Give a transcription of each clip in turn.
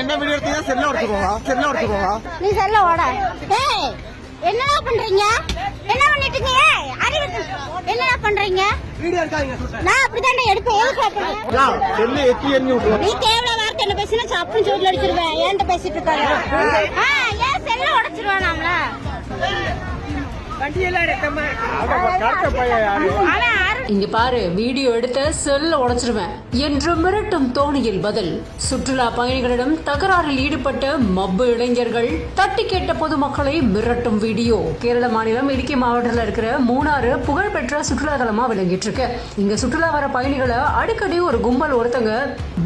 என்ன வீடியோ எடுத்தீங்க? செல்ல உடைச்சுக்கோங்க. நீ செல்ல ஓட. ஏய் என்னடா பண்றீங்க? என்ன பண்ணிட்டீங்க? என்னடா பண்றீங்க? வீடியோ எடுக்காதீங்க. நான் அப்படிதான் எடுப்பேன். செல்ல எத்தி எண்ணி விட்டுருவோம். நீ கேவல வார்த்தை என்ன பேசினா சாப்பிட்டு சோட்ல அடிச்சிருவேன். ஏன்ட்ட பேசிட்டு இருக்காங்க? ஏன் செல்ல உடைச்சிருவான் நாமல? இங்க பாரு, வீடியோ எடுத்த செல்ல உடைச்சிருவேன் என்று மிரட்டும் தோணியில் பதில். சுற்றுலா பயணிகளிடம் தகராறில் ஈடுபட்ட மப்பு இளைஞர்கள் தட்டி கேட்ட பொதுமக்களை மிரட்டும் வீடியோ. கேரள மாநிலம் இடுக்கி மாவட்டத்தில் இருக்கிற மூணாறு புகழ்பெற்ற சுற்றுலா தலமா விளங்கிட்டு இருக்கு. இங்க சுற்றுலா வர பயணிகளை அடிக்கடி ஒரு கும்பல் ஒருத்தங்க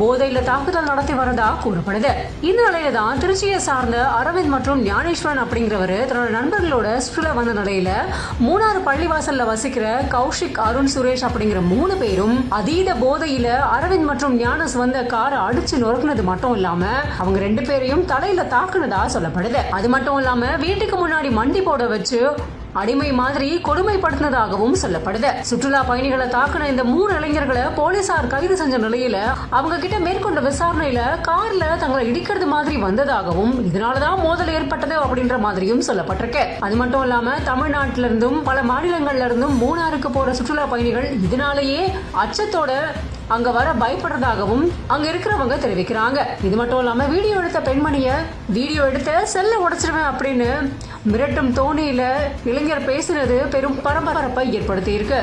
போதையில தாக்குதல் நடத்தி வரதா கூறப்படுது. இந்த நிலையில தான் திருச்சியை சார்ந்த அரவிந்த் மற்றும் ஞானேஸ்வரன் அப்படிங்கிறவரு தன்னோட நண்பர்களோட சுற்றுலா வந்த நிலையில மூணாறு பள்ளிவாசல்ல வசிக்கிற கௌஷிக், அருண், சுரேஷ் அப்படிங்கிற 3 பேரும் அதீத போதையில அரவிந்த் மற்றும் ஞானஸ் வந்த காரை அடிச்சு நொறுக்குனது மட்டும் இல்லாம அவங்க 2 பேரையும் தலையில தாக்குனதா சொல்லப்படுது. அது மட்டும் இல்லாம வீட்டுக்கு முன்னாடி மண்டி போட வச்சு அடிமை மாதிரி கொடுமைப்படுத்தினதாகவும் சொல்லப்படுது. சுற்றுலா பயணிகளை தாக்குன இந்த 3 இளைஞர்களை போலீசார் கைது செஞ்ச நிலையில அவங்க கிட்ட மேற்கொண்ட விசாரணையில கார்ல தங்களை இடிக்கிறது மாதிரி வந்ததாகவும் இதனாலதான் மோதல் ஏற்பட்டது அப்படின்ற மாதிரியும் சொல்லப்பட்டிருக்கு. அது மட்டும் இல்லாம தமிழ்நாட்டில இருந்தும் பல மாநிலங்கள்ல இருந்தும் மூணாருக்கு போற சுற்றுலா பயணிகள் இதனாலேயே அச்சத்தோட அங்க வர பயப்படுறதாகவும் அங்க இருக்கிறவங்க தெரிவிக்கிறாங்க. இது மட்டும் இல்லாம வீடியோ எடுத்த பெண்மணிய வீடியோ எடுத்த செல்ல உடைச்சிருவேன் அப்படின்னு மிரட்டும் தோணியில இளைஞர் பேசினது பெரும் பரபரப்பை ஏற்படுத்தி இருக்கு.